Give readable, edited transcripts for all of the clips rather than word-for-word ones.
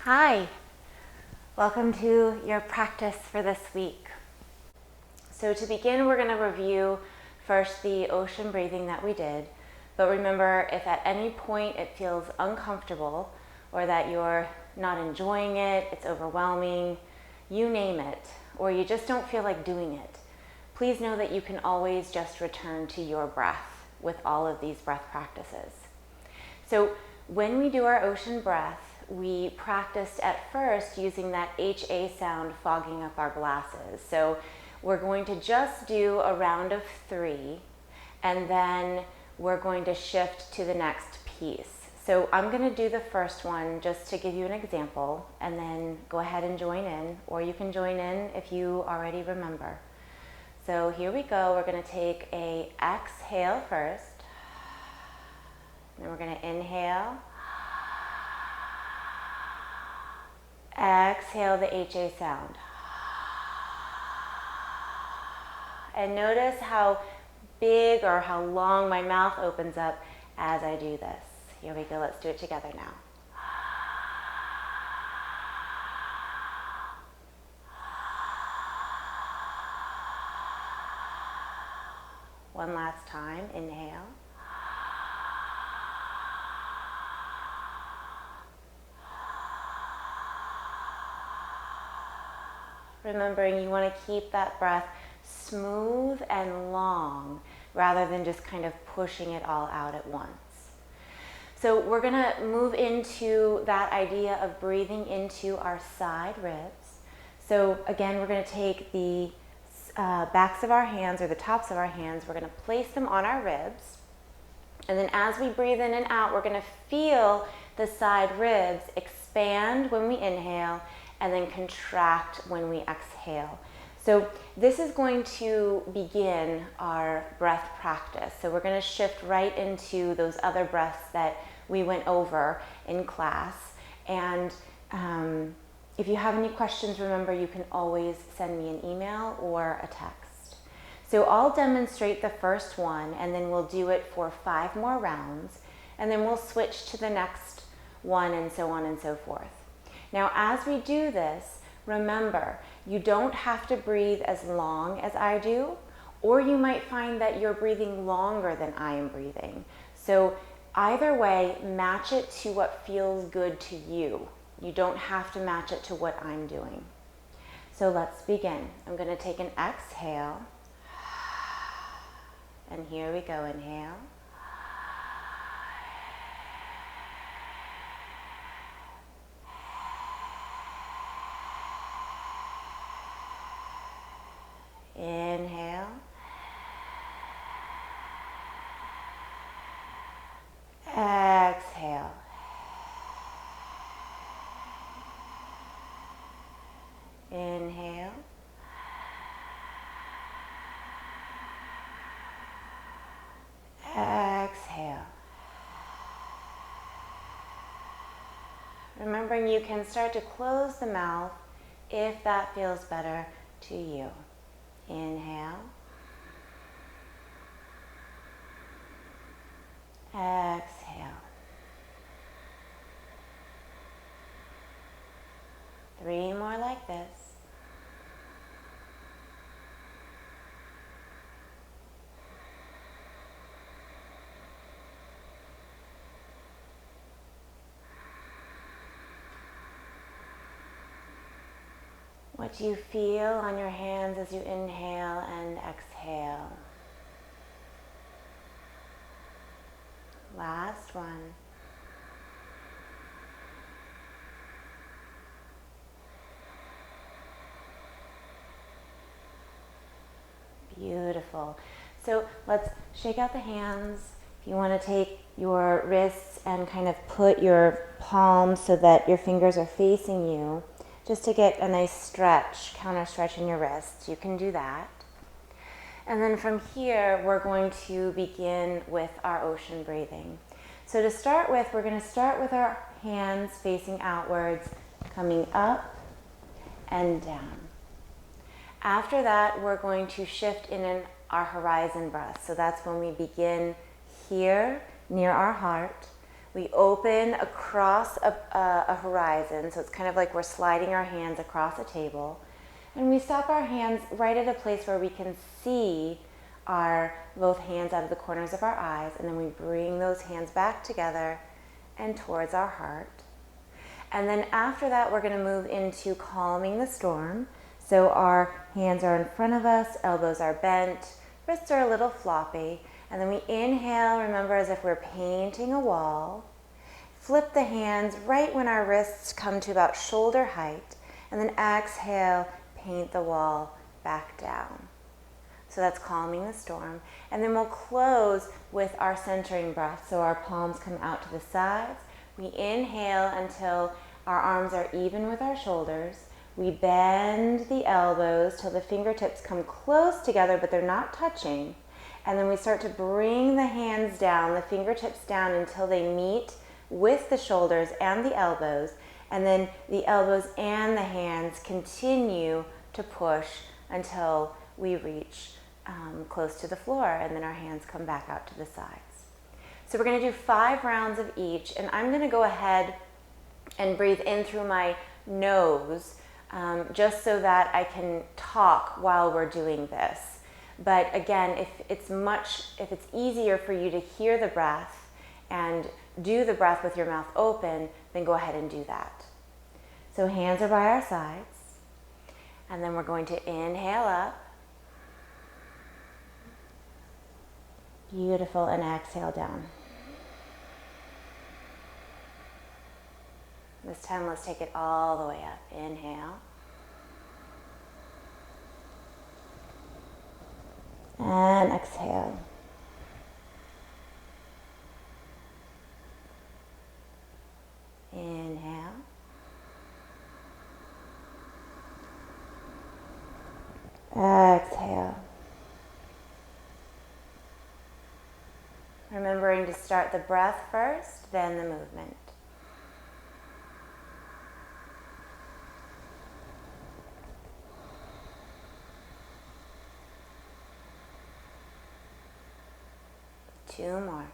Hi, welcome to your practice for this week. So to begin, we're going to review first the ocean breathing that we did. But remember, if at any point it feels uncomfortable or that you're not enjoying it, it's overwhelming, you name it, or you just don't feel like doing it, please know that you can always just return to your breath with all of these breath practices. So when we do our ocean breath, we practiced at first using that HA sound fogging up our glasses. So we're going to just do a round of 3, and then we're going to shift to the next piece. So I'm going to do the first one just to give you an example, and then go ahead and join in, or you can join in if you already remember. So here we go. We're going to take a exhale first, then we're going to inhale. Exhale the HA sound. And notice how big or how long my mouth opens up as I do this. Here we go, let's do it together now. One last time, inhale. Remembering you want to keep that breath smooth and long rather than just kind of pushing it all out at once. So we're going to move into that idea of breathing into our side ribs. So again, we're going to take the backs of our hands or the tops of our hands, we're going to place them on our ribs. And then as we breathe in and out, we're going to feel the side ribs expand when we inhale and then contract when we exhale. So this is going to begin our breath practice. So we're going to shift right into those other breaths that we went over in class. And if you have any questions, remember you can always send me an email or a text. So I'll demonstrate the first one, and then we'll do it for 5 more rounds, and then we'll switch to the next one, and so on and so forth. Now, as we do this, remember, you don't have to breathe as long as I do, or you might find that you're breathing longer than I am breathing. So either way, match it to what feels good to you. You don't have to match it to what I'm doing. So let's begin. I'm going to take an exhale. And here we go, inhale. Inhale. Exhale. Inhale. Exhale. Remembering you can start to close the mouth if that feels better to you. Inhale. Exhale. 3 more like this. What do you feel on your hands as you inhale and exhale? Last one. Beautiful. So let's shake out the hands. If you want to take your wrists and kind of put your palms so that your fingers are facing you, just to get a nice stretch, counter stretch in your wrists, you can do that. And then from here, we're going to begin with our ocean breathing. So to start with, we're going to start with our hands facing outwards, coming up and down. After that, we're going to shift in our horizon breath. So that's when we begin here near our heart. We open across a horizon, so it's kind of like we're sliding our hands across a table. And we stop our hands right at a place where we can see our both hands out of the corners of our eyes, and then we bring those hands back together and towards our heart. And then after that, we're going to move into calming the storm. So our hands are in front of us, elbows are bent, wrists are a little floppy. And then we inhale, remember, as if we're painting a wall. Flip the hands right when our wrists come to about shoulder height. And then exhale, paint the wall back down. So that's calming the storm. And then we'll close with our centering breath. So our palms come out to the sides. We inhale until our arms are even with our shoulders. We bend the elbows till the fingertips come close together, but they're not touching. And then we start to bring the hands down, the fingertips down until they meet with the shoulders and the elbows. And then the elbows and the hands continue to push until we reach close to the floor, and then our hands come back out to the sides. So we're going to do 5 rounds of each, and I'm going to go ahead and breathe in through my nose just so that I can talk while we're doing this. But again, if it's easier for you to hear the breath and do the breath with your mouth open, then go ahead and do that. So hands are by our sides, and then we're going to inhale up. Beautiful, and exhale down. This time, let's take it all the way up. Inhale. And exhale. Inhale. Exhale. Remembering to start the breath first, then the movement. Two more.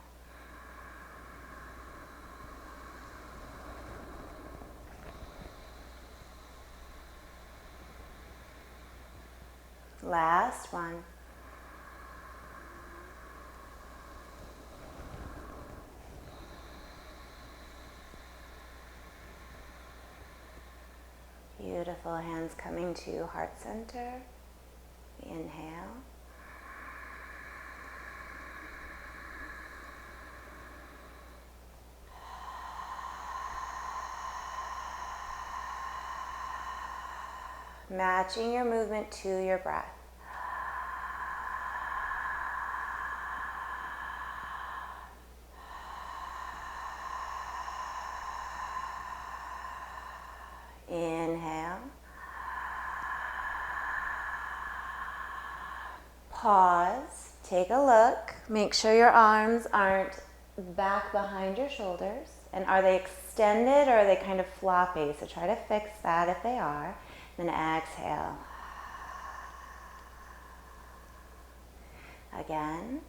Last one. Beautiful, hands coming to heart center. Inhale. Matching your movement to your breath. Inhale. Pause. Take a look. Make sure your arms aren't back behind your shoulders. And are they extended or are they kind of floppy? So try to fix that if they are. Then exhale. Again.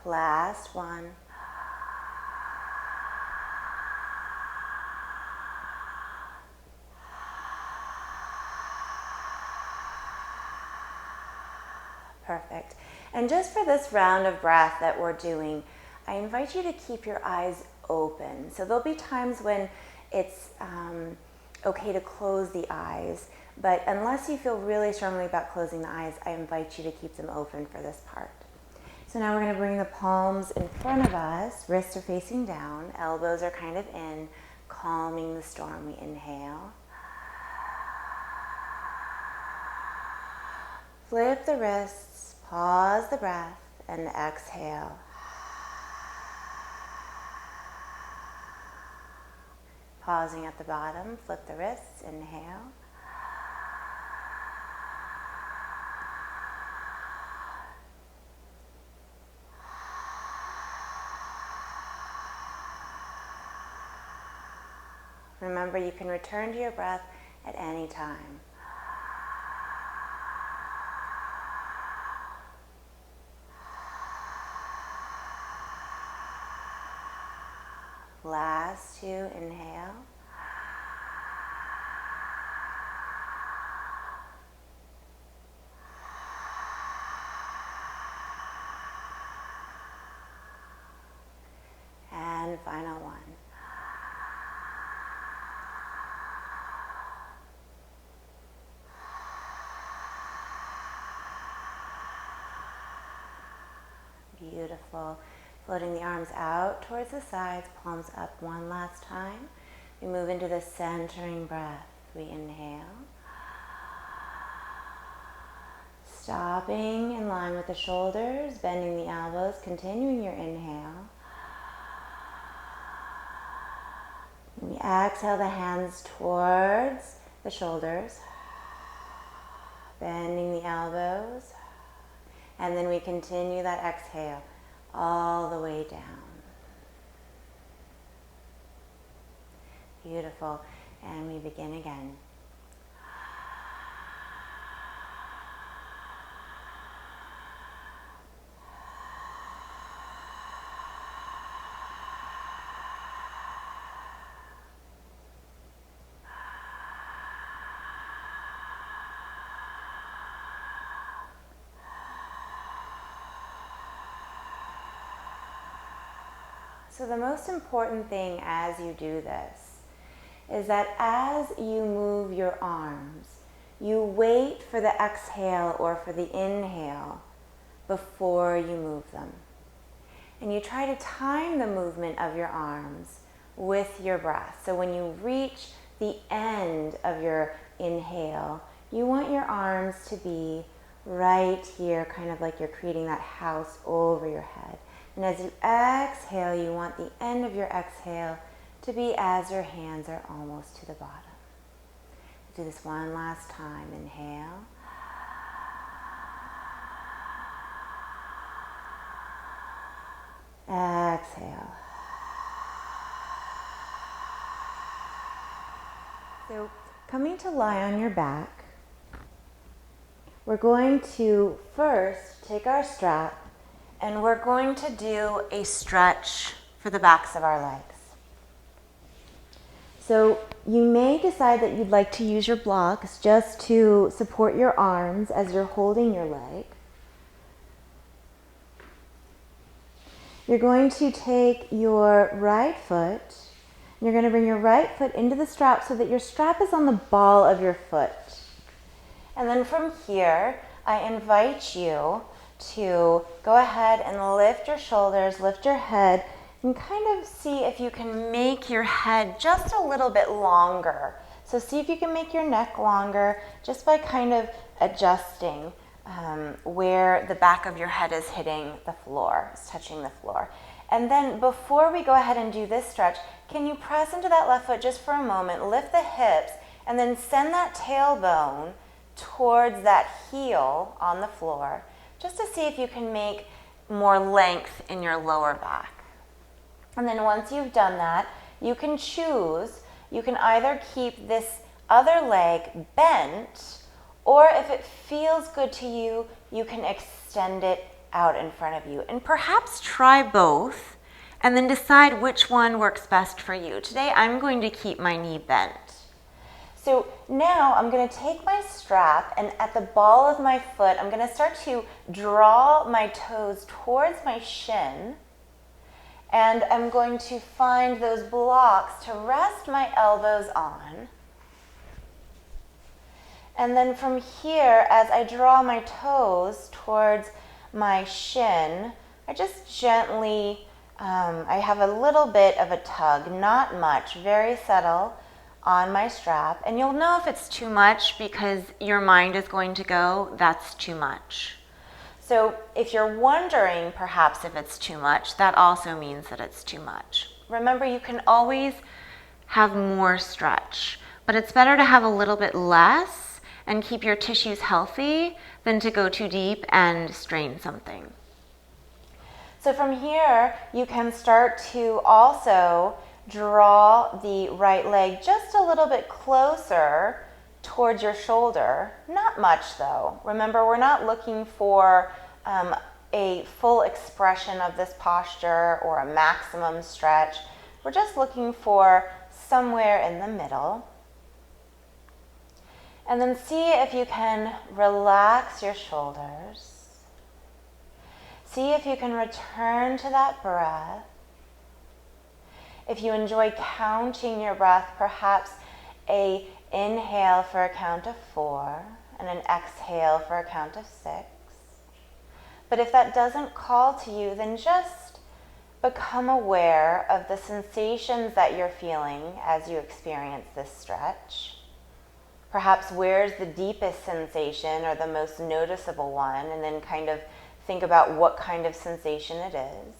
Last one. Perfect. And just for this round of breath that we're doing, I invite you to keep your eyes open. So there'll be times when it's okay to close the eyes, but unless you feel really strongly about closing the eyes, I invite you to keep them open for this part. So now we're going to bring the palms in front of us, wrists are facing down, elbows are kind of in, calming the storm. We inhale. Flip the wrists, pause the breath, and exhale. Pausing at the bottom, flip the wrists, inhale. Remember, you can return to your breath at any time. Last two, inhale. And final one. Beautiful. Floating the arms out towards the sides, palms up one last time. We move into the centering breath. We inhale. Stopping in line with the shoulders, bending the elbows, continuing your inhale. We exhale the hands towards the shoulders, bending the elbows, and then we continue that exhale all the way down. Beautiful. And we begin again. So the most important thing as you do this is that as you move your arms, you wait for the exhale or for the inhale before you move them. And you try to time the movement of your arms with your breath. So when you reach the end of your inhale, you want your arms to be right here, kind of like you're creating that house over your head. And as you exhale, you want the end of your exhale to be as your hands are almost to the bottom. Do this one last time. Inhale. Exhale. So coming to lie on your back, we're going to first take our strap and we're going to do a stretch for the backs of our legs. So you may decide that you'd like to use your blocks just to support your arms as you're holding your leg. You're going to take your right foot, and you're going to bring your right foot into the strap so that your strap is on the ball of your foot. And then from here, I invite you to go ahead and lift your shoulders, lift your head, and kind of see if you can make your head just a little bit longer. So see if you can make your neck longer just by kind of adjusting where the back of your head is hitting the floor, is touching the floor. And then before we go ahead and do this stretch, can you press into that left foot just for a moment, lift the hips, and then send that tailbone towards that heel on the floor, just to see if you can make more length in your lower back. And then once you've done that, you can choose, you can either keep this other leg bent, or if it feels good to you, you can extend it out in front of you. And perhaps try both, and then decide which one works best for you. Today, I'm going to keep my knee bent. So now I'm going to take my strap, and at the ball of my foot, I'm going to start to draw my toes towards my shin, and I'm going to find those blocks to rest my elbows on. And then from here, as I draw my toes towards my shin, I just gently, I have a little bit of a tug, not much, very subtle, on my strap. And you'll know if it's too much because your mind is going to go, that's too much. So if you're wondering perhaps if it's too much, that also means that it's too much. Remember, you can always have more stretch, but it's better to have a little bit less and keep your tissues healthy than to go too deep and strain something. So from here, you can start to also draw the right leg just a little bit closer towards your shoulder. Not much though. Remember, we're not looking for a full expression of this posture or a maximum stretch. We're just looking for somewhere in the middle. And then see if you can relax your shoulders. See if you can return to that breath. If you enjoy counting your breath, perhaps an inhale for a count of 4 and an exhale for a count of 6. But if that doesn't call to you, then just become aware of the sensations that you're feeling as you experience this stretch. Perhaps where's the deepest sensation or the most noticeable one, and then kind of think about what kind of sensation it is.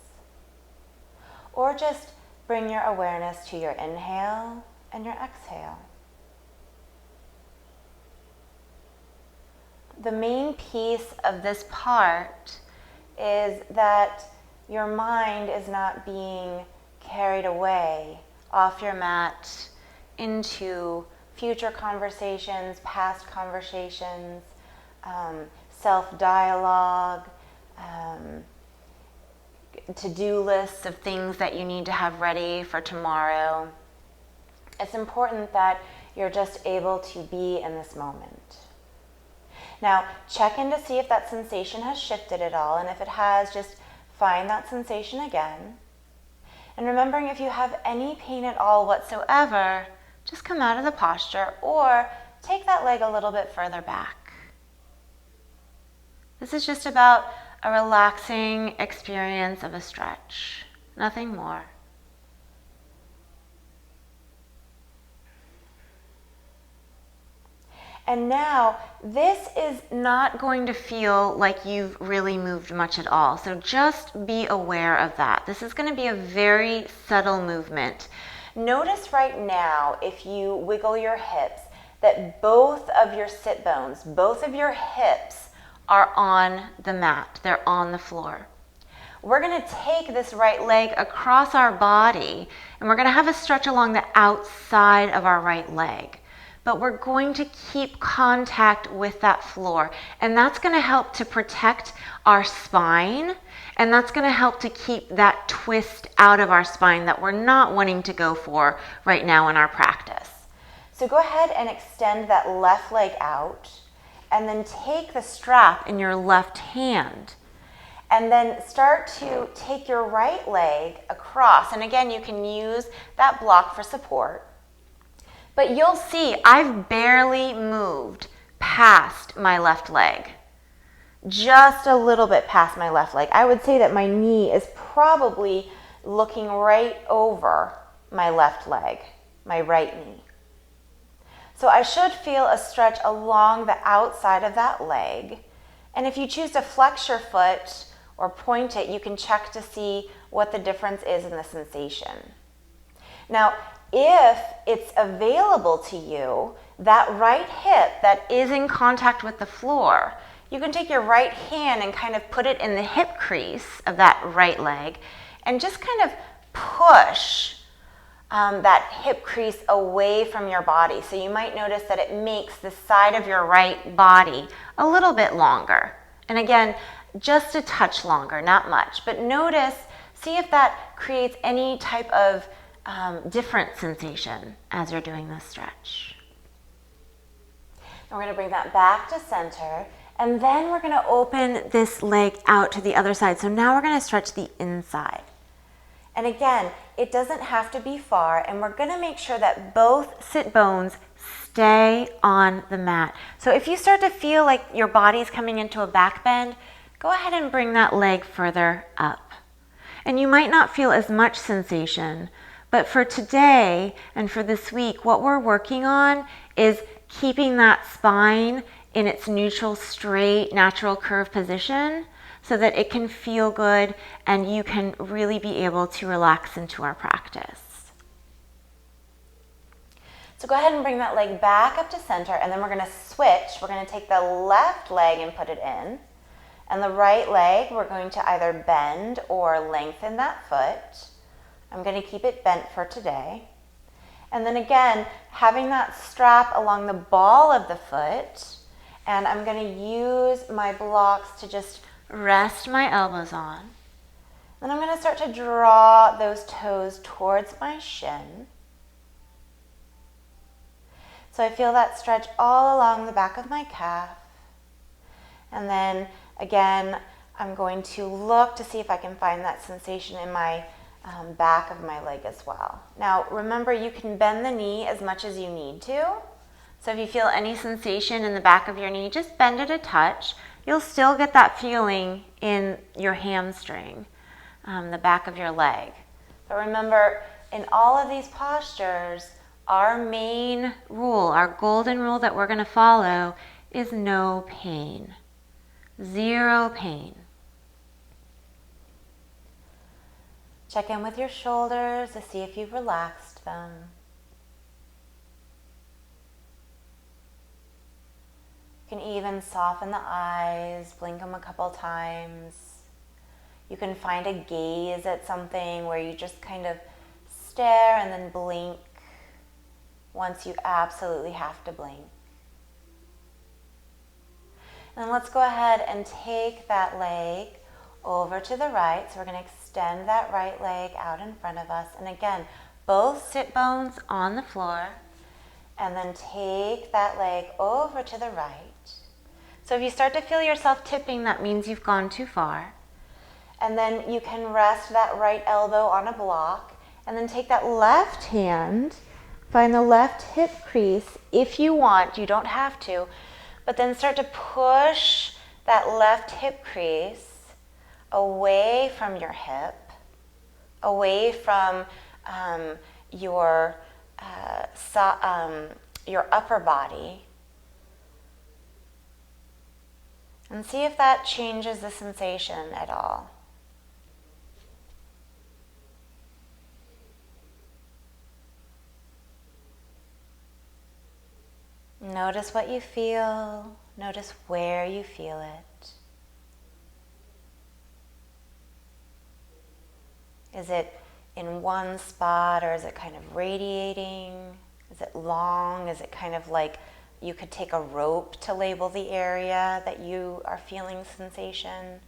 Or just bring your awareness to your inhale and your exhale. The main piece of this part is that your mind is not being carried away off your mat into future conversations, past conversations, self-dialogue, to-do lists of things that you need to have ready for tomorrow. It's important that you're just able to be in this moment. Now, check in to see if that sensation has shifted at all, and if it has, just find that sensation again. And remembering, if you have any pain at all whatsoever, just come out of the posture or take that leg a little bit further back. This is just about a relaxing experience of a stretch, nothing more. And now, this is not going to feel like you've really moved much at all. So just be aware of that. This is going to be a very subtle movement. Notice right now, if you wiggle your hips, that both of your sit bones, both of your hips are on the mat. They're on the floor. We're going to take this right leg across our body, and we're going to have a stretch along the outside of our right leg. But we're going to keep contact with that floor, and that's going to help to protect our spine, and that's going to help to keep that twist out of our spine that we're not wanting to go for right now in our practice. So go ahead and extend that left leg out, and then take the strap in your left hand, and then start to take your right leg across. And again, you can use that block for support. But you'll see I've barely moved past my left leg. Just a little bit past my left leg. I would say that my knee is probably looking right over my left leg, my right knee. So I should feel a stretch along the outside of that leg. And if you choose to flex your foot or point it, you can check to see what the difference is in the sensation. Now, if it's available to you, that right hip that is in contact with the floor, you can take your right hand and kind of put it in the hip crease of that right leg and just kind of push that hip crease away from your body. So you might notice that it makes the side of your right body a little bit longer. And again, just a touch longer, not much. But notice, see if that creates any type of different sensation as you're doing this stretch. And we're going to bring that back to center, and then we're going to open this leg out to the other side. So now we're going to stretch the inside. And again, it doesn't have to be far, and we're going to make sure that both sit bones stay on the mat. So if you start to feel like your body's coming into a back bend, go ahead and bring that leg further up. And you might not feel as much sensation, but for today and for this week, what we're working on is keeping that spine in its neutral, straight, natural curve position so that it can feel good and you can really be able to relax into our practice. So go ahead and bring that leg back up to center, and then we're going to switch. We're going to take the left leg and put it in, and the right leg, we're going to either bend or lengthen that foot. I'm going to keep it bent for today. And then again, having that strap along the ball of the foot, and I'm going to use my blocks to just rest my elbows on. Then I'm going to start to draw those toes towards my shin. So I feel that stretch all along the back of my calf. And then again, I'm going to look to see if I can find that sensation in my back of my leg as well. Now remember, you can bend the knee as much as you need to. So if you feel any sensation in the back of your knee, just bend it a touch. You'll still get that feeling in your hamstring, the back of your leg. But remember, in all of these postures, our main rule, our golden rule that we're going to follow is no pain. Zero pain. Check in with your shoulders to see if you've relaxed them. You can even soften the eyes, blink them a couple times. You can find a gaze at something where you just kind of stare and then blink once you absolutely have to blink. And let's go ahead and take that leg over to the right. So we're going to extend that right leg out in front of us. And again, both sit bones on the floor. And then take that leg over to the right. So if you start to feel yourself tipping, that means you've gone too far. And then you can rest that right elbow on a block. And then take that left hand, find the left hip crease if you want. You don't have to. But then start to push that left hip crease away from your hip, away from your upper body. And see if that changes the sensation at all. Notice what you feel. Notice where you feel it. Is it in one spot, or is it kind of radiating? Is it long? Is it kind of like you could take a rope to label the area that you are feeling sensation?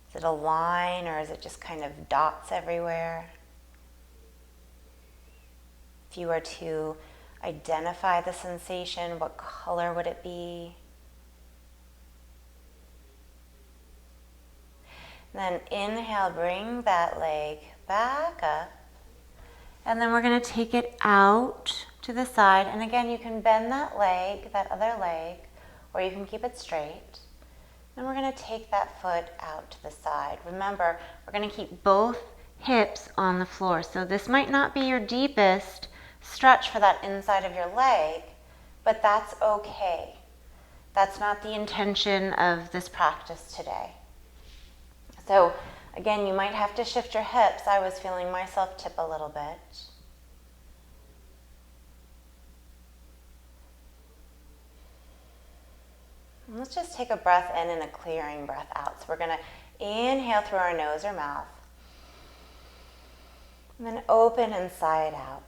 Is it a line, or is it just kind of dots everywhere? If you were to identify the sensation, what color would it be? Then inhale, bring that leg back up. And then we're going to take it out to the side. And again, you can bend that leg, that other leg, or you can keep it straight. And we're going to take that foot out to the side. Remember, we're going to keep both hips on the floor. So this might not be your deepest stretch for that inside of your leg, but that's okay. That's not the intention of this practice today. So again, you might have to shift your hips. I was feeling myself tip a little bit. And let's just take a breath in and a clearing breath out. So we're going to inhale through our nose or mouth. And then open and sigh it out.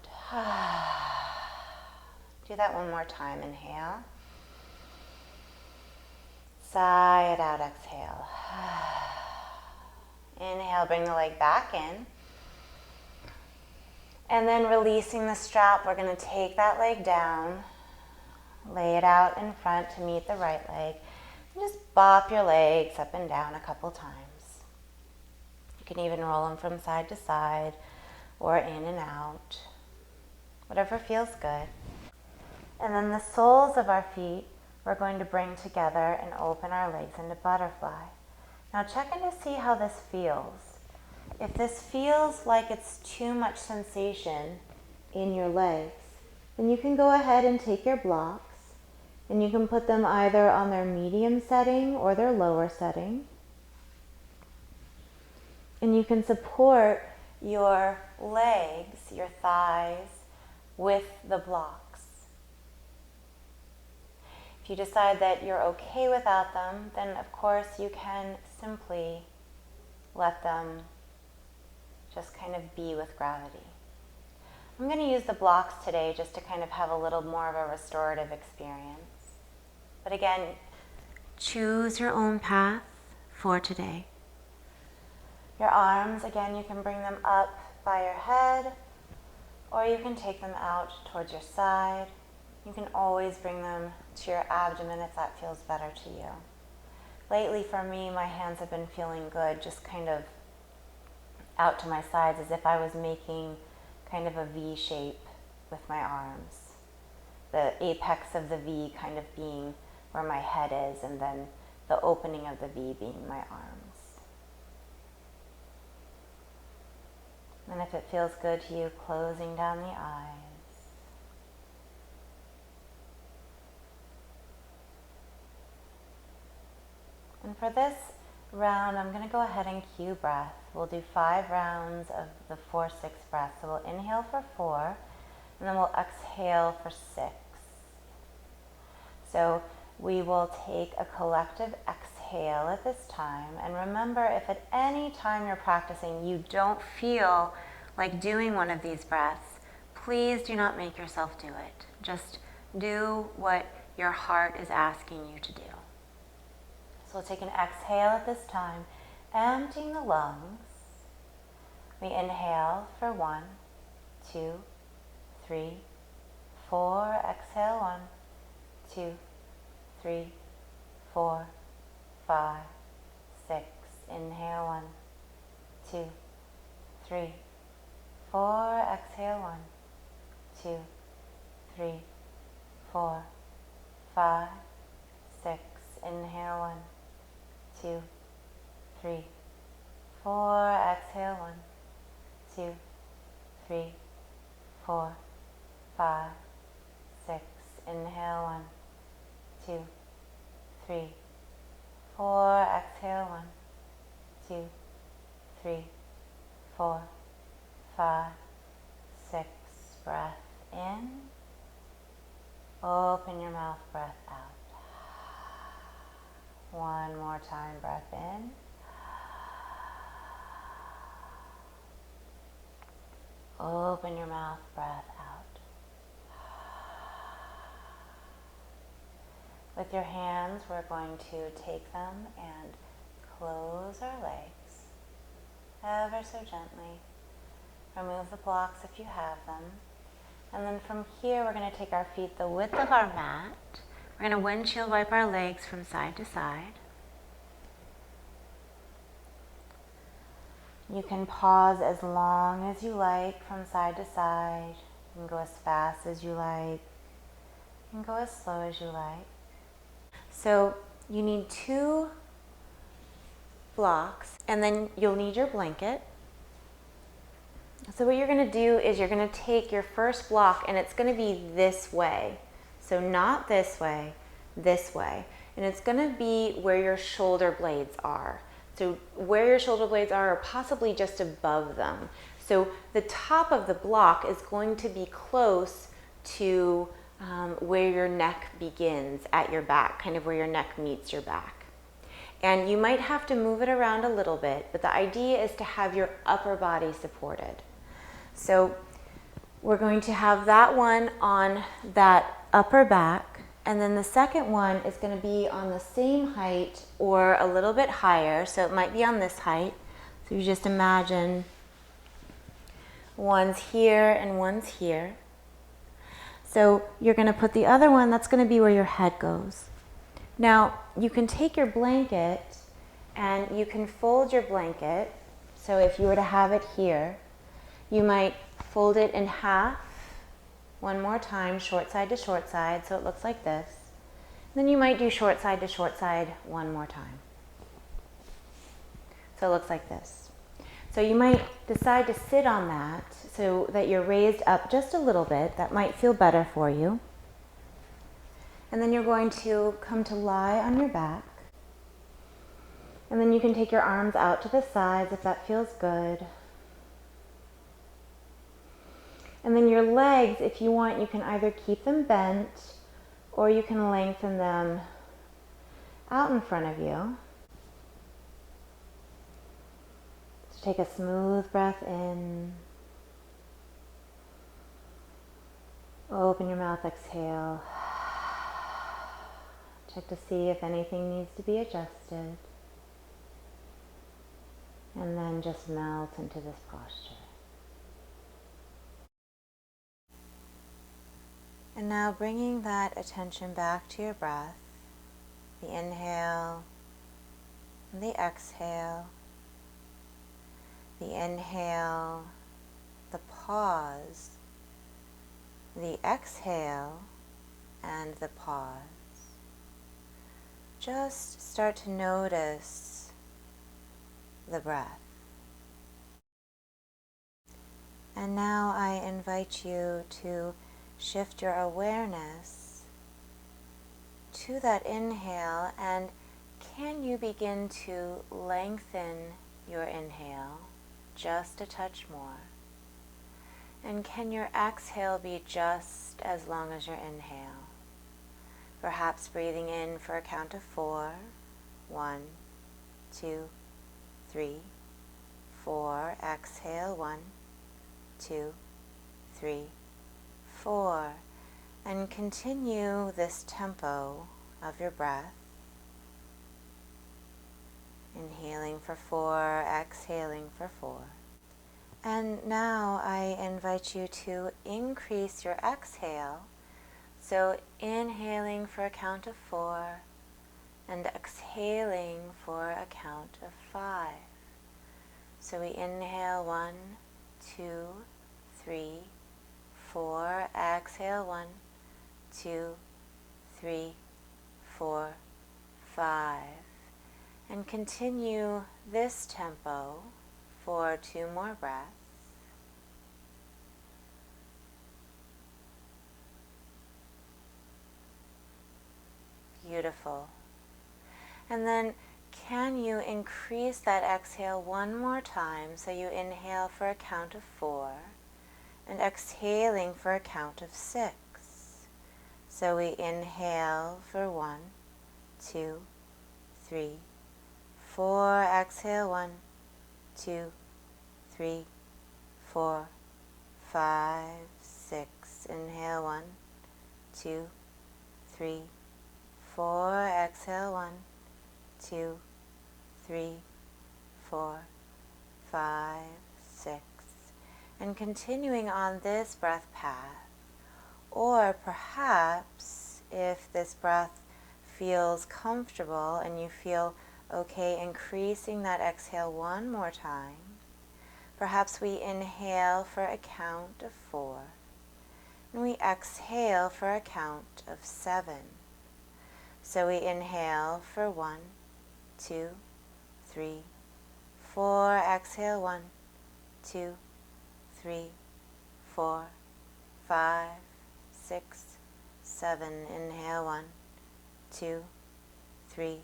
Do that one more time. Inhale. Sigh it out. Exhale. Inhale, bring the leg back in. And then releasing the strap, we're going to take that leg down, lay it out in front to meet the right leg, and just bop your legs up and down a couple times. You can even roll them from side to side or in and out, whatever feels good. And then the soles of our feet, we're going to bring together and open our legs into butterfly. Now check in to see how this feels. If this feels like it's too much sensation in your legs, then you can go ahead and take your blocks and you can put them either on their medium setting or their lower setting. And you can support your legs, your thighs, with the blocks. If you decide that you're okay without them, then of course you can simply let them just kind of be with gravity. I'm going to use the blocks today just to kind of have a little more of a restorative experience. But again, choose your own path for today. Your arms, again, you can bring them up by your head, or you can take them out towards your side. You can always bring them to your abdomen if that feels better to you. Lately for me, my hands have been feeling good, just kind of out to my sides as if I was making kind of a V shape with my arms. The apex of the V kind of being where my head is, and then the opening of the V being my arms. And if it feels good to you, closing down the eyes. And for this round, I'm going to go ahead and cue breath. We'll do 5 rounds of the 4-6 breath. So we'll inhale for 4, and then we'll exhale for 6. So we will take a collective exhale at this time. And remember, if at any time you're practicing you don't feel like doing one of these breaths, please do not make yourself do it. Just do what your heart is asking you to do. So we'll take an exhale at this time, emptying the lungs. We inhale for 1, 2, 3, 4. Exhale 1, 2, 3, 4, 5, 6. Inhale 1, 2, 3, 4. Exhale 1, 2, 3, 4, 5, 6. Inhale 1, 2, 3, 4. Exhale 1, 2, 3, 4, 5, 6. Inhale 1, 2, 3, 4. Exhale 1, 2, 3, 4, 5, 6. Breath in. Open your mouth, breath out. One more time, breath in. Open your mouth, breath out. With your hands, we're going to take them and close our legs ever so gently. Remove the blocks if you have them. And then from here, we're going to take our feet the width of our mat. We're going to windshield wipe our legs from side to side. You can pause as long as you like from side to side. You can go as fast as you like. You can go as slow as you like. So you need 2 blocks, and then you'll need your blanket. So what you're going to do is you're going to take your first block, and it's going to be this way. So not this way, this way. And it's going to be where your shoulder blades are. So where your shoulder blades are, or possibly just above them. So the top of the block is going to be close to where your neck begins at your back, kind of where your neck meets your back. And you might have to move it around a little bit, but the idea is to have your upper body supported. So we're going to have that one on that upper back, and then the second one is going to be on the same height or a little bit higher, so it might be on this height. So you just imagine one's here and one's here. So you're going to put the other one, that's going to be where your head goes. Now you can take your blanket and you can fold your blanket. So if you were to have it here, you might fold it in half one more time, short side to short side, so it looks like this. Then you might do short side to short side one more time. So it looks like this. So you might decide to sit on that so that you're raised up just a little bit. That might feel better for you. And then you're going to come to lie on your back. And then you can take your arms out to the sides if that feels good. And then your legs, if you want, you can either keep them bent or you can lengthen them out in front of you. So take a smooth breath in. Open your mouth, exhale. Check to see if anything needs to be adjusted. And then just melt into this posture. And now bringing that attention back to your breath, the inhale and the exhale, the inhale, the pause, the exhale, and the pause. Just start to notice the breath. And now I invite you to shift your awareness to that inhale, and can you begin to lengthen your inhale just a touch more? And can your exhale be just as long as your inhale? Perhaps breathing in for a count of 4. 1, 2, 3, 4. Exhale. 1, 2, 3, 4. And continue this tempo of your breath. Inhaling for 4, exhaling for 4. And now I invite you to increase your exhale. So inhaling for a count of 4 and exhaling for a count of 5. So we inhale 1, 2, 3, 4. Exhale 1, 2, 3, 4, 5. And continue this tempo for 2 more breaths. Beautiful. And then can you increase that exhale 1 more time? So you inhale for a count of 4 and exhaling for a count of 6. So we inhale for 1, 2, 3, 4. Exhale 1, 2, 3, 4, 5, 6. Inhale 1, 2, 3, 4. Exhale 1, 2, 3, 4, 5, 6. And continuing on this breath path. Or perhaps if this breath feels comfortable and you feel okay increasing that exhale 1 more time, perhaps we inhale for a count of 4 and we exhale for a count of 7. So we inhale for 1, 2, 3, 4. Exhale 1, 2, 3, 4, 5, 6, 7. Inhale 1, 2, 3,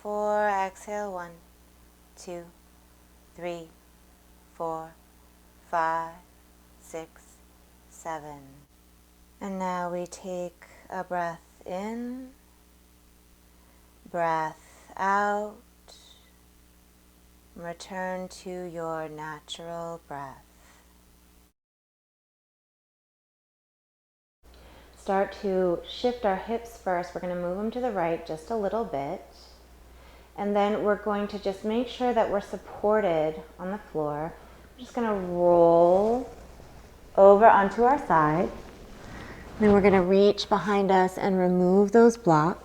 4. Exhale 1, 2, 3, 4, 5, 6, 7. And now we take a breath in, breath out, return to your natural breath. Start to shift our hips first. We're going to move them to the right just a little bit. And then we're going to just make sure that we're supported on the floor. We're just going to roll over onto our side. Then we're going to reach behind us and remove those blocks.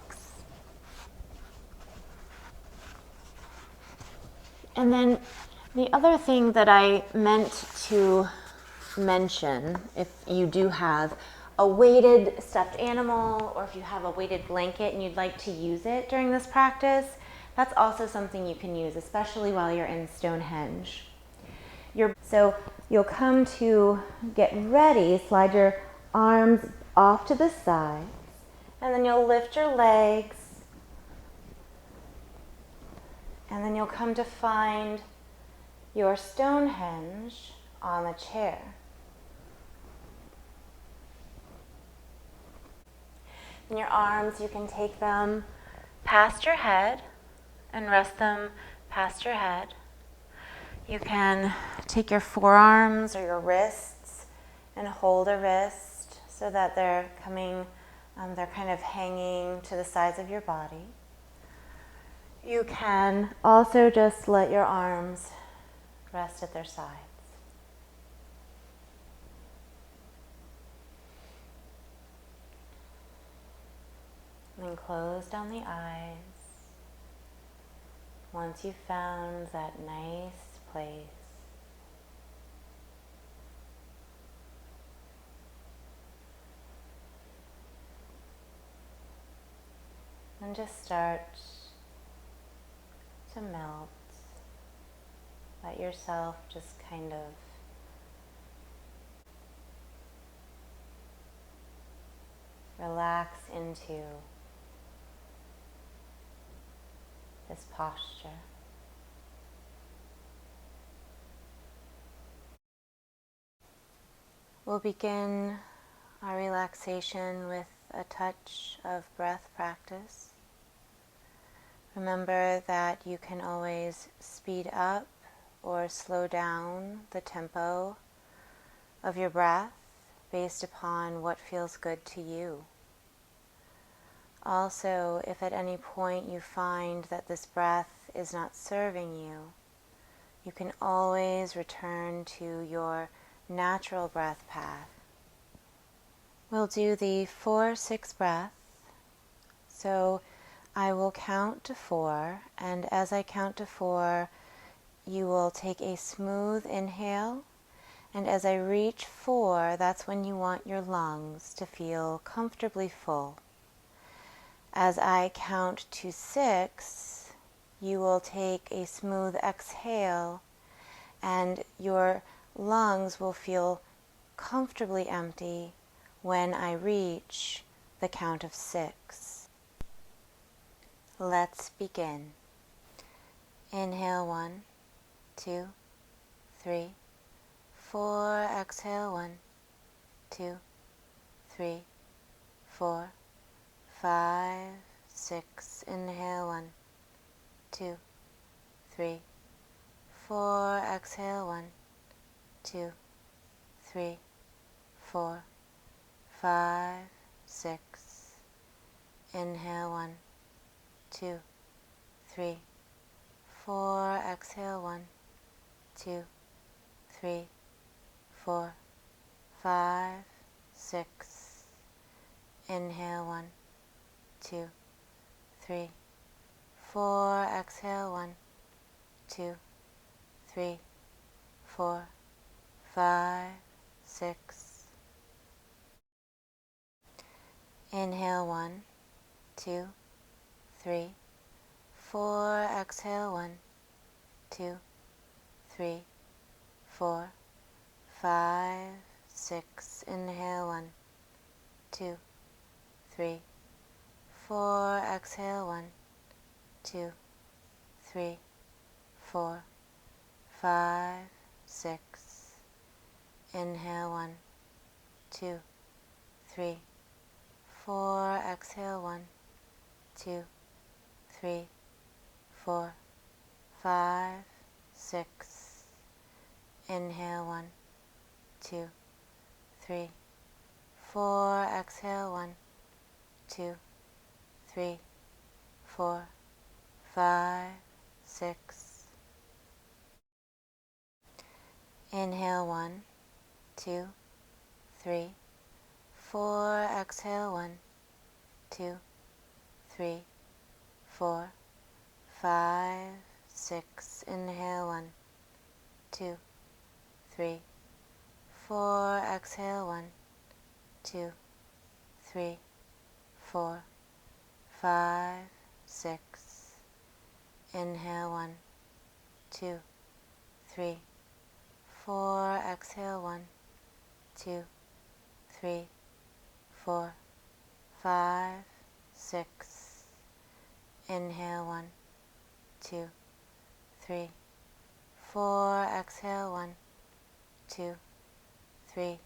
And then the other thing that I meant to mention, if you do have a weighted stuffed animal or if you have a weighted blanket and you'd like to use it during this practice, that's also something you can use, especially while you're in Stonehenge. So you'll come to get ready, slide your arms off to the sides, and then you'll lift your legs, and then you'll come to find your Stonehenge on the chair. And your arms, you can take them past your head and rest them past your head. You can take your forearms or your wrists and hold a wrist. so that they're they're kind of hanging to the sides of your body. You can also just let your arms rest at their sides. And then close down the eyes once you've found that nice place. And just start to melt. Let yourself just kind of relax into this posture. We'll begin our relaxation with a touch of breath practice. Remember that you can always speed up or slow down the tempo of your breath based upon what feels good to you. Also, if at any point you find that this breath is not serving you, you can always return to your natural breath path. We'll do the 4-6 breath. So I will count to 4, and as I count to 4, you will take a smooth inhale, and as I reach 4, that's when you want your lungs to feel comfortably full. As I count to 6, you will take a smooth exhale, and your lungs will feel comfortably empty when I reach the count of 6. Let's begin. Inhale 1, 2, 3, 4. Exhale 1, 2, 3, 4, 5, 6. Inhale 1, 2, 3, 4. Exhale 1, 2, 3, 4, 5, 6. Inhale 1, 2, 3, 4. Exhale 1, 2, 3, 4, 5, 6. Inhale 1, 2, 3, 4. Exhale 1, 2, 3, 4, 5, 6. Inhale 1, 2, 3, 4. Exhale 1, 2, 3, 4, 5, 6. Inhale 1, 2, 3, 4. Exhale 1, 2, 3, 4, 5, 6. Inhale 1, 2, 3, 4. Exhale 1, 2, 3, 4, 5, 6. Inhale 1, 2, 3, 4. Exhale 1, 2, 3, 4, 5, 6. Inhale 1, 2, 3, 4. Exhale 1, 2, 3, 4, 5, 6. Inhale 1, 2, 3, 4. Exhale 1, 2, 3, 4, 5, 6. Inhale 1, 2, 3, 4. Exhale 1, 2, 3, 4, 5, 6. Inhale 1, 2, 3, 4. Exhale 1, 2, 3,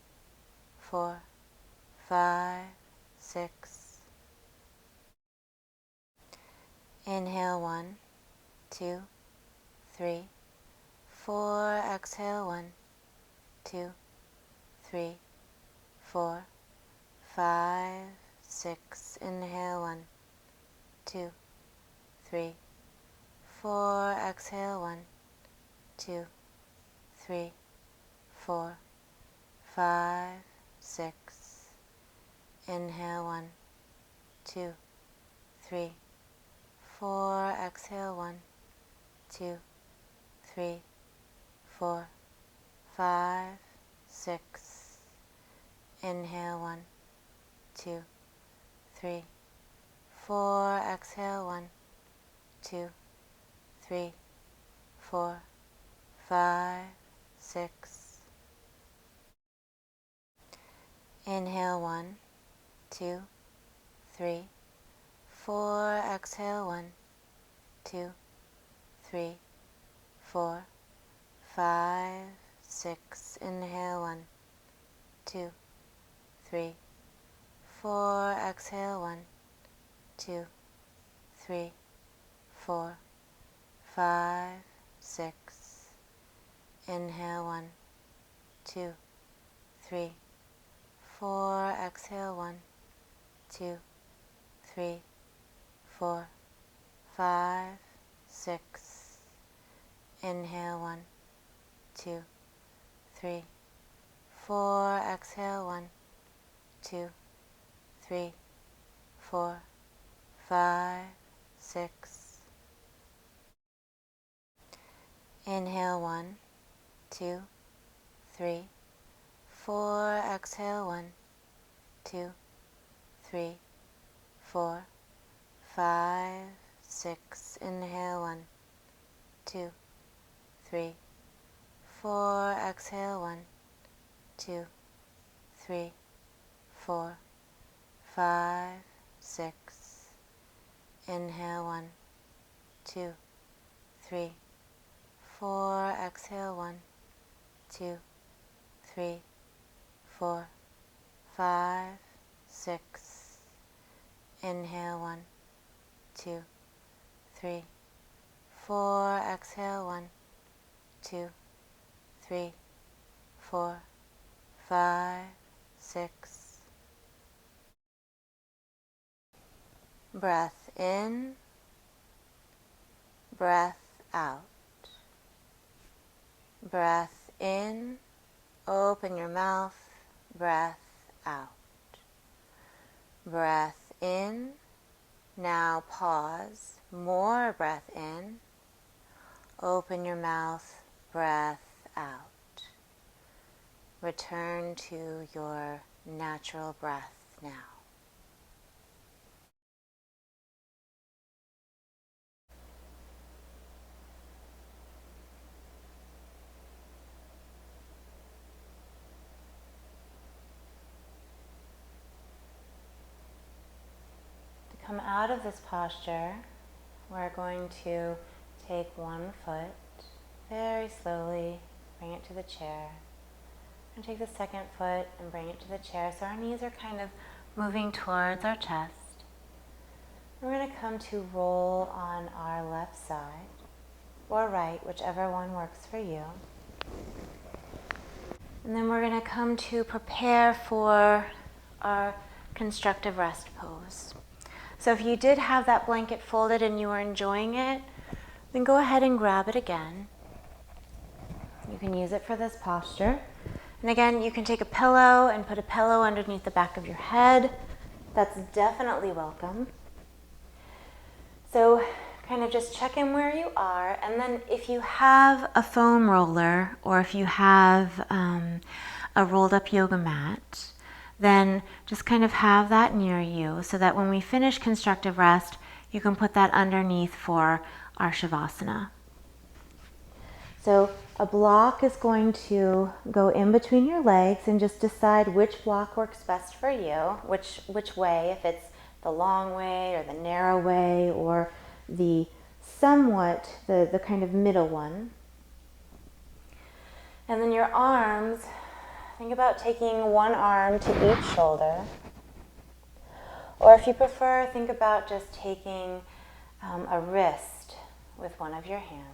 4, 5, 6. Inhale 1, 2, 3, 4. Exhale 1, 2, 3, 4, 5, 6. Inhale, 1, 2, 3, 4. Exhale, 1, 2, 3, 4, 5, 6. Inhale, 1, 2, 3, 4. Exhale, 1, 2, 3, 4, 5, 6. Inhale, 1, 2, 3, 4. Exhale, 1, 2, 3, 4, 5, 6. Inhale, 1, 2, 3, 4. Exhale, 1, 2, 3, 4, 5, 6. Inhale, 1, 2, 3, 4. Exhale, 1, 2, 3, 4, 5, 6. Inhale, 1, 2, 3, 4. Exhale, 1, 2, 3, 4, 5, 6. Inhale, 1, 2, 3, 4. Exhale, 1, 2, 3, 4, 5, 6. Inhale, 1, 2, 3, 4. Exhale, 1, 2, 3, 4, 5, 6. Inhale, 1, 2, 3, 4. Exhale, 1, 2, 3, 4, 5, 6. Inhale, 1, 2, 3, 4. Exhale, 1, 2, 3, 4, 5, 6. Inhale, 1, 2, 3, 4. Exhale, 1, 2, 3, 4, 5, 6. Breath in, breath out. Breath in, open your mouth, breath out. Breath in, now pause, more breath in, open your mouth, breath out. Return to your natural breath now. To come out of this posture, we're going to take one foot very slowly, bring it to the chair, and take the second foot and bring it to the chair so our knees are kind of moving towards our chest. We're going to come to roll on our left side or right, whichever one works for you. And then we're going to come to prepare for our constructive rest pose. So if you did have that blanket folded and you were enjoying it, then go ahead and grab it again. You can use it for this posture. And again, you can take a pillow and put a pillow underneath the back of your head. That's definitely welcome. So kind of just check in where you are, and then if you have a foam roller or if you have a rolled up yoga mat, then just kind of have that near you so that when we finish constructive rest, you can put that underneath for our Shavasana. So a block is going to go in between your legs, and just decide which block works best for you, which way, if it's the long way or the narrow way or the somewhat, the kind of middle one. And then your arms, think about taking one arm to each shoulder. Or if you prefer, think about just taking a wrist with one of your hands.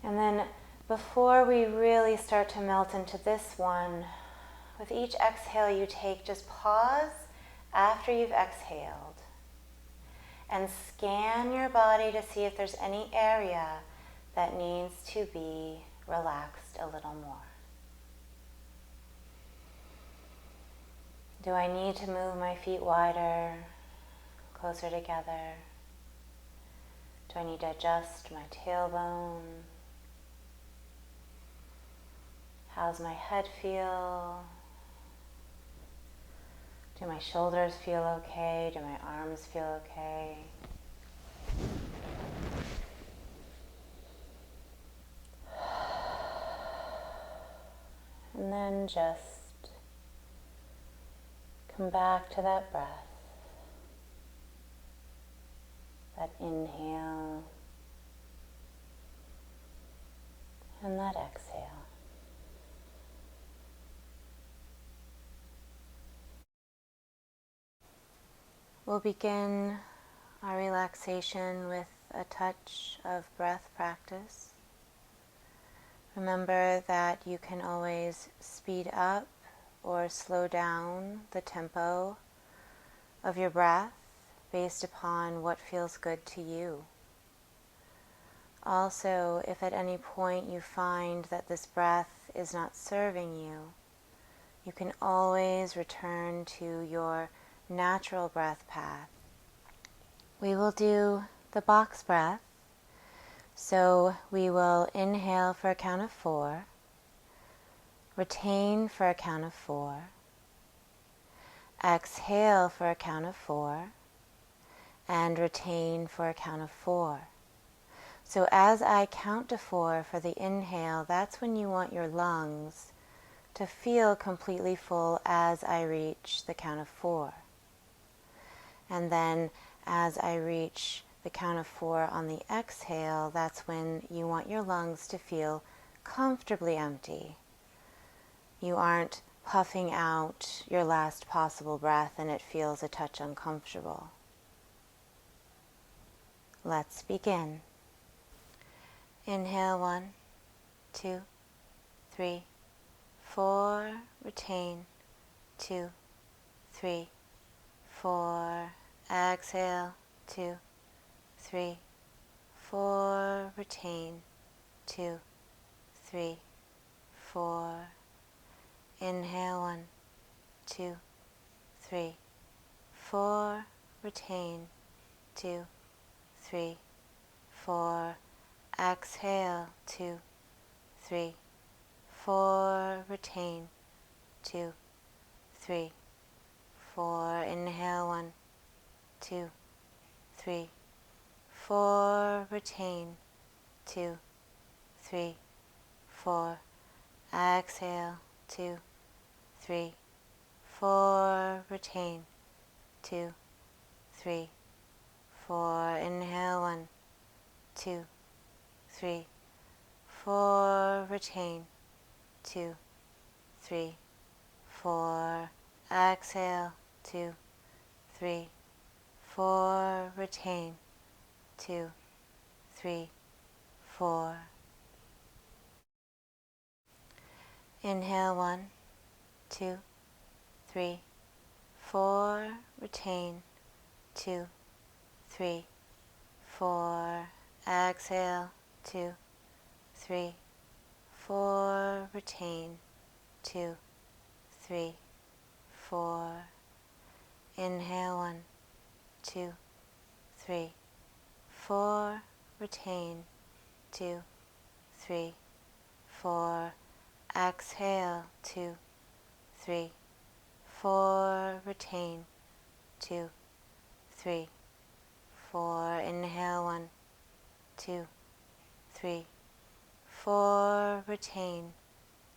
And then before we really start to melt into this one, with each exhale you take, just pause after you've exhaled and scan your body to see if there's any area that needs to be relaxed a little more. Do I need to move my feet wider, closer together? Do I need to adjust my tailbone? How's my head feel? Do my shoulders feel okay? Do my arms feel okay? And then just come back to that breath, that inhale and that exhale. We'll begin our relaxation with a touch of breath practice. Remember that you can always speed up or slow down the tempo of your breath based upon what feels good to you. Also, if at any point you find that this breath is not serving you, you can always return to your natural breath path. We will do the box breath. So we will inhale for a count of 4, retain for a count of 4, exhale for a count of 4, and retain for a count of 4. So as I count to 4 for the inhale, that's when you want your lungs to feel completely full as I reach the count of 4. And then as I reach the count of 4 on the exhale, that's when you want your lungs to feel comfortably empty. You aren't puffing out your last possible breath and it feels a touch uncomfortable. Let's begin. Inhale 1, 2, 3, 4, retain, 2, 3, 4, exhale, 2, 3, 4, retain, 2, 3, 4, inhale 1, 2, 3, 4, retain, 2, 3, 4, exhale, 2, 3, 4, retain, 2, 3, 4, inhale 1, 2, 3, 4, retain, 2, 3, 4, exhale, 2, 3, 4, retain, 2, 3, 4, inhale 1, 2, 3, 4, retain, 2, 3, 4, exhale, 2, 3, 4, retain, 2, 3, 4. Inhale 1, 2, 3, 4, retain, 2, 3, 4, exhale, 2, 3, 4, retain, 2, 3, 4. Inhale 1, 2, 3, 4, retain, 2, 3, 4, exhale, 2, 3, 4, retain, 2, 3, 4, inhale 1, 2, 3, 4, retain,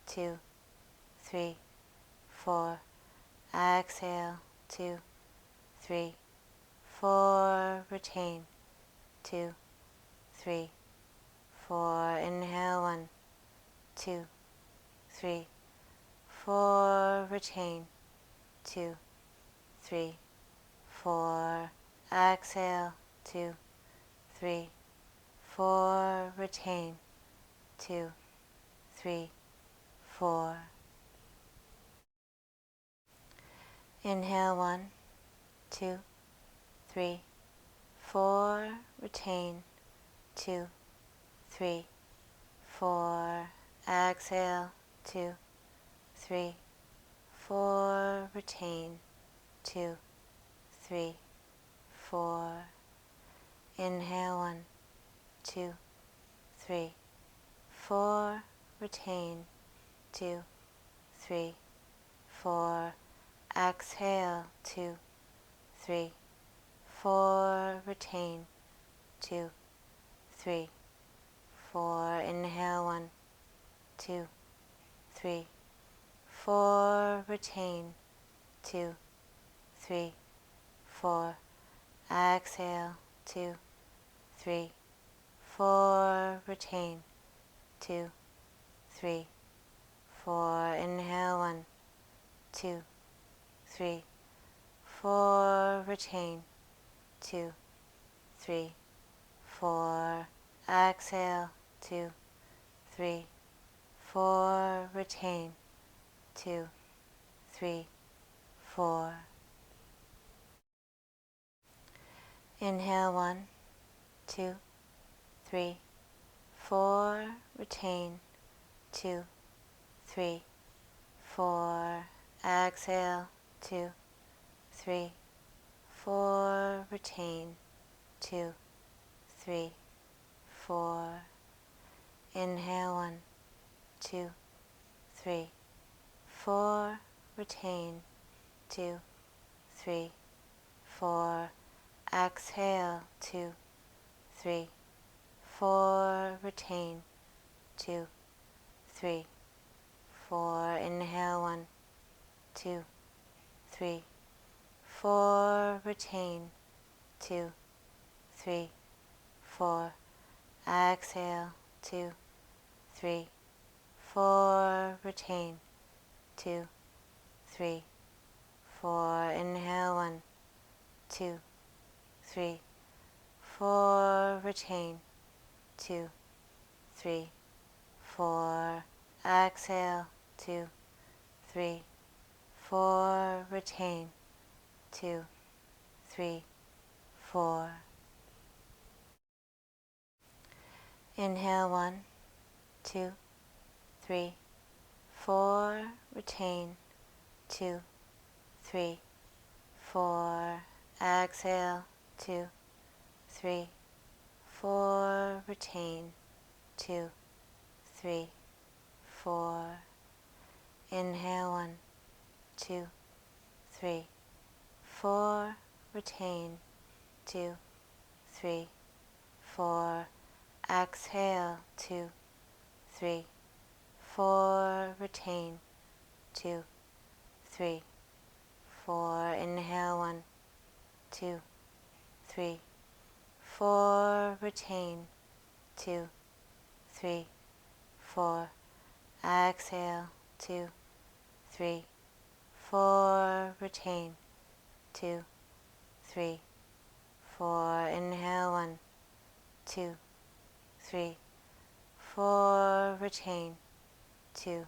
2, 3, 4, exhale, 2, 3, 4, retain, 2, 3, 4, inhale 1, 2, 3, 4, retain, 2, 3, 4, exhale, 2, 3, 4, retain, 2, 3, 4. Inhale 1, 2, 3, 4. Retain 2, 3, 4. Exhale 2, 3, 4. Retain 2, 3, 4. Inhale 1, 2, 3, 4. Retain 2, 3, 4. Exhale 2, 3, 4. Retain 2, 3, 4. Inhale 1, 2, 3, 4. Retain 2, 3, 4. Exhale 2, 3, 4. Retain 2, 3, 4. Inhale 1, 2, 3, 4. Retain 2, 3, 4. Exhale 2, 3, 4. Retain 2, 3, 4. Inhale 1, 2, 3, 4. Retain 2, 3, 4. Exhale 2, 3, 4. Retain 2, 3, 4. Inhale 1, 2, 3, 4. Retain 2, 3, 4. Exhale 2, 3, 4. Retain 2, 3, 4. Inhale 1, 2, 3, 4. Retain 2, 3, 4. Exhale 2, 3, 4. Retain 2, 3, 4. Inhale 1, 2, 3, 4. Retain 2, 3, 4. Exhale 2, 3, 4. Retain 2, 3, 4. Inhale 1, 2, 3, 4. Retain 2, 3, 4. Exhale 2, 3, 4. Retain 2, 3, 4. Inhale 1, 2, 3, 4. Retain 2, 3, 4. Exhale 2, 3, 4. Retain 2, 3, 4. Inhale 1, 2, 3, 4. Retain 2, 3, 4. Exhale 2, 3, 4. Retain 2, 3, 4. Inhale 1, 2, 3, 4. Retain 2,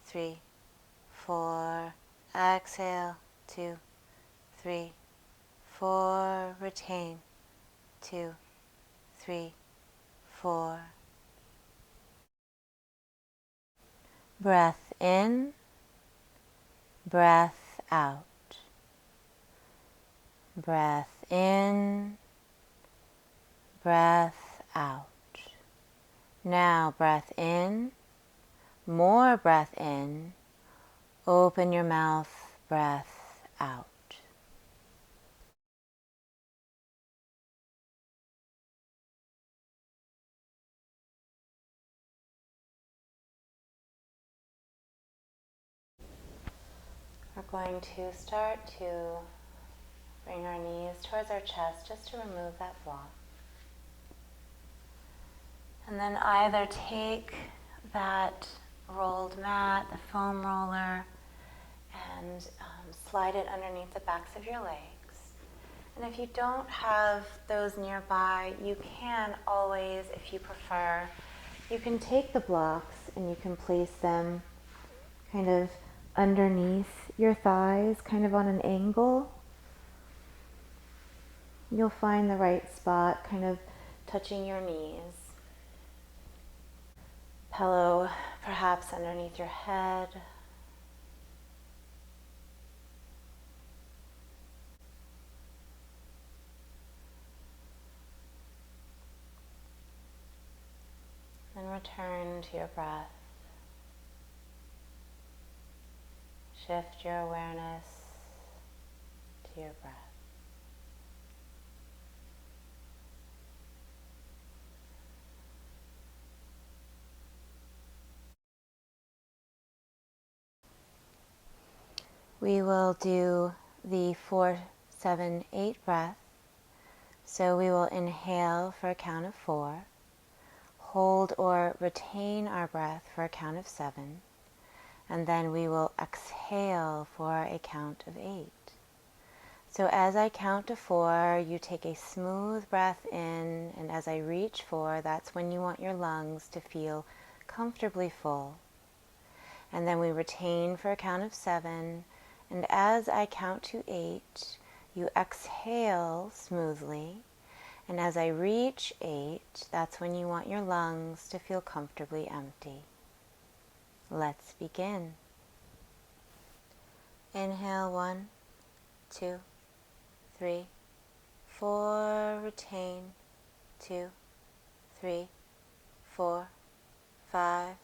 3, 4. Exhale 2, 3, 4. Retain 2, 3, 4. Breath in, breath out. Breath in, breath out. Now breath in, more breath in. Open your mouth, breath out. We're going to start to bring our knees towards our chest just to remove that block. And then either take that rolled mat, the foam roller, and slide it underneath the backs of your legs. And if you don't have those nearby, you can always, if you prefer, you can take the blocks and you can place them kind of underneath your thighs, kind of on an angle. You'll find the right spot, kind of touching your knees. Pillow perhaps underneath your head. And return to your breath. Shift your awareness to your breath. We will do the 4, 7, 8 breath. So we will inhale for a count of 4, hold or retain our breath for a count of 7, and then we will exhale for a count of 8. So as I count to 4, you take a smooth breath in, and as I reach 4, that's when you want your lungs to feel comfortably full. And then we retain for a count of 7, and as I count to 8, you exhale smoothly, and as I reach 8, that's when you want your lungs to feel comfortably empty. Let's begin. Inhale 1, 2, 3, 4, retain, 2, 3, 4, 5,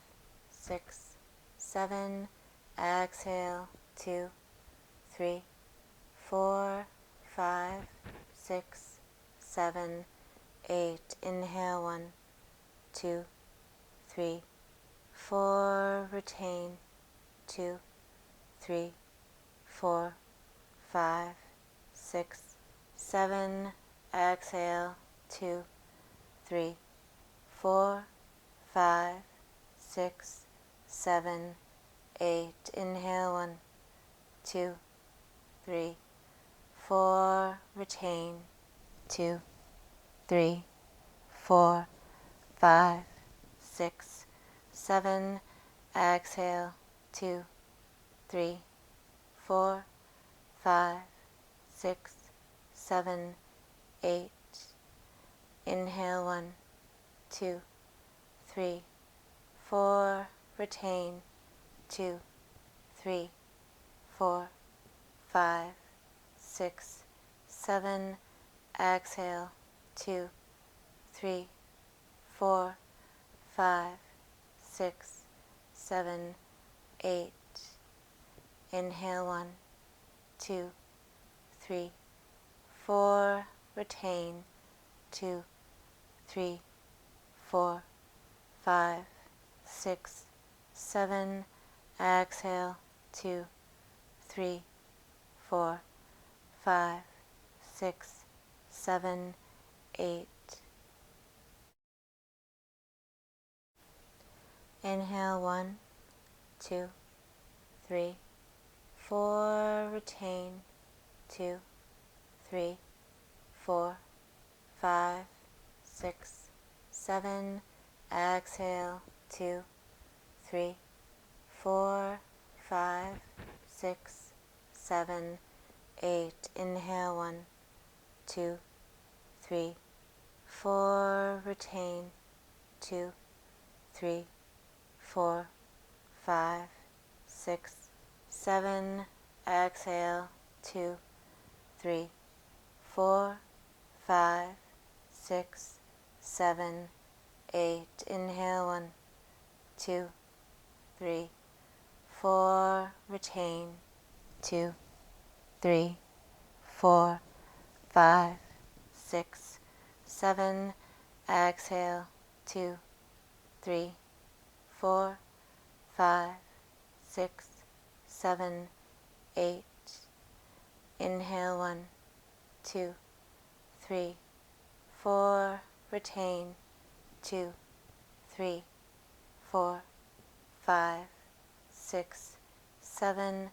6, 7, exhale, 2, 3, 4, 5, 6, 7, 8, inhale 1, 2, 3, 4, retain, 2, 3, 4, 5, 6, 7, exhale, 2, 3, 4, 5, 6, 7, 8, inhale 1, 2, 3, 4, retain, 2, 3, 4, 5, 6, 7, exhale, 2, 3, 4, 5, 6, 7, 8, inhale 1, 2, 3, 4, retain, 2, 3, 4, 5, 6, 7, exhale, 2, 3, 4, 5, 6, 7, 8, inhale 1, 2, 3, 4, retain, 2, 3, 4, 5, 6, 7, exhale, 2, 3, 4, 5, 6, 7, 8. Inhale 1, 2, 3, 4, retain, 2, 3, 4, 5, 6, 7, exhale, 2, 3, 4, 5, 6, 7, 8, inhale 1, 2, 3, 4, retain, 2, 3, 4, 5, 6, 7, exhale, 2, 3, 4, 5, 6, 7, 8, inhale 1, 2, 3, 4, retain, 2, 3, 4, 5, 6, 7, exhale, 2, 3, 4, 5, 6, 7, 8, inhale 1, 2, 3, 4, retain, 2, 3, 4, 5, 6, 7,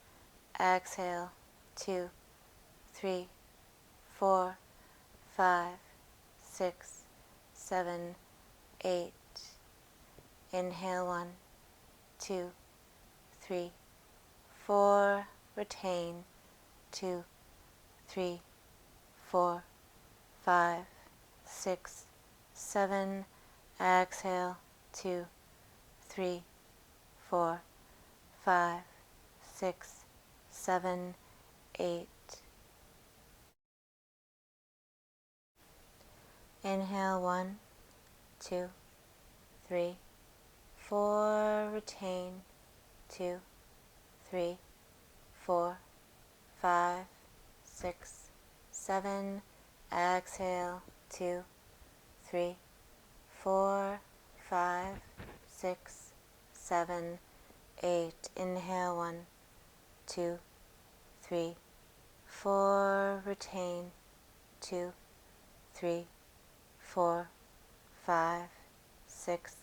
exhale, 2, 3, 4, 5, 6, 7, 8, inhale 1, 2, 3, 4, retain, 2, 3, 4, 5, 6, 7, exhale, 2, 3, 4, 5, 6, 7, 8. Inhale, 1, 2, 3, 4, retain, 2, 3, 4, 5, 6, 7, exhale, 2, 3, 4, 5, 6, 7, 8. Inhale, 1, 2, 3, 4, retain, 2, 3, 4, 5, 6,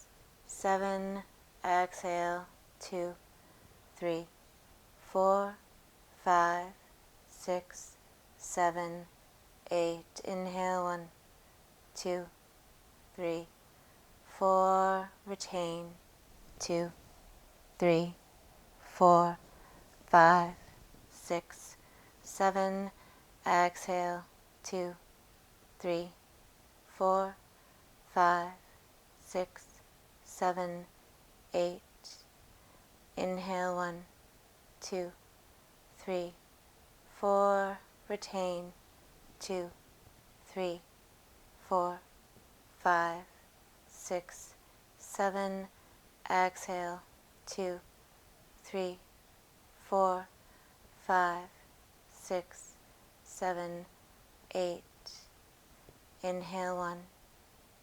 7, exhale, 2, 3, 4, 5, 6, 7, 8. Inhale, 1, 2, 3, 4, retain, 2, 3, 4, 5, 6, 7, exhale, 2, 3, 4, 5, 6, 7, 8. Inhale, 1, 2, 3, 4, retain, 2, 3, 4, 5, 6, 7, exhale, 2, 3, 4, 5, 6, 7, 8. Inhale, 1,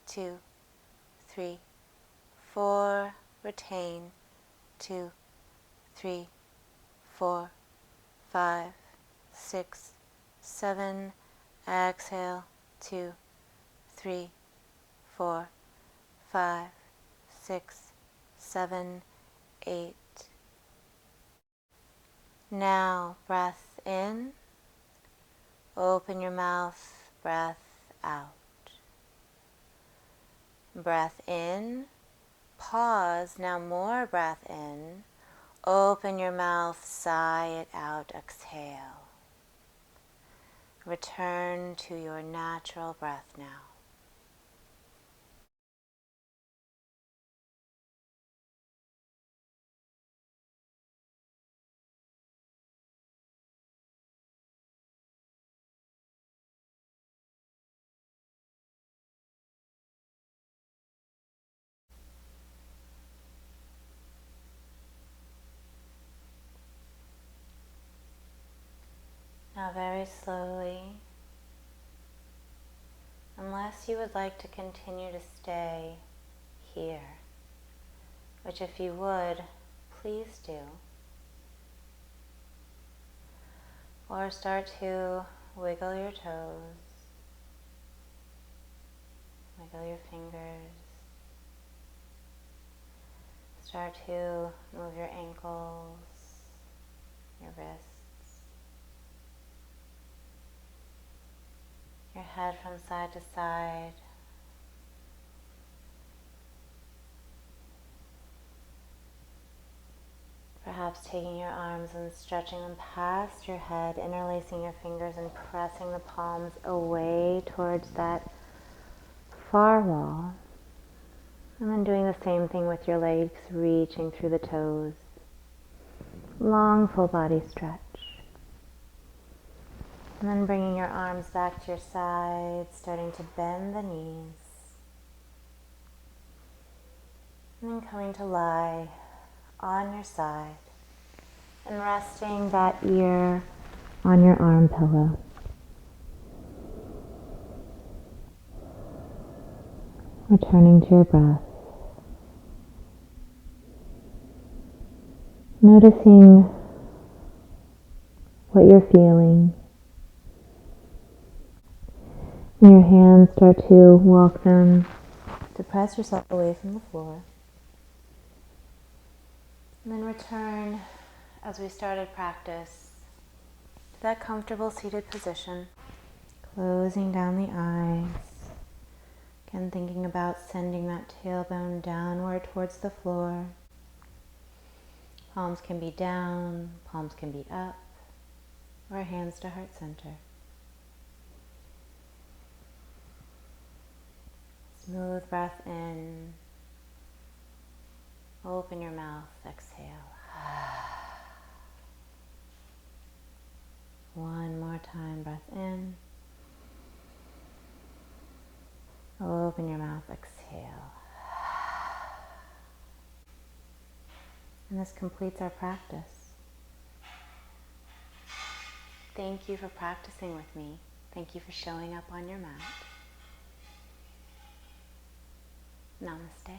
2, 3, 4, retain, 2, 3, 4, 5, 6, 7, exhale, 2, 3, 4, 5, 6, 7, 8. Now, breath in, open your mouth, breath out. Breath in, pause, now more breath in, open your mouth, sigh it out, exhale. Return to your natural breath now. Now very slowly, unless you would like to continue to stay here, which if you would, please do, or start to wiggle your toes, wiggle your fingers, start to move your ankles, your wrists, your head from side to side. Perhaps taking your arms and stretching them past your head, interlacing your fingers and pressing the palms away towards that far wall. And then doing the same thing with your legs, reaching through the toes. Long full body stretch. And then bringing your arms back to your sides, starting to bend the knees. And then coming to lie on your side and resting that ear on your arm pillow. Returning to your breath. Noticing what you're feeling. And your hands start to walk them to press yourself away from the floor. And then return, as we started practice, to that comfortable seated position, closing down the eyes. Again, thinking about sending that tailbone downward towards the floor. Palms can be down, palms can be up, or hands to heart center. Smooth breath in. Open your mouth, exhale. One more time, breath in. Open your mouth, exhale. And this completes our practice. Thank you for practicing with me. Thank you for showing up on your mat. Namaste.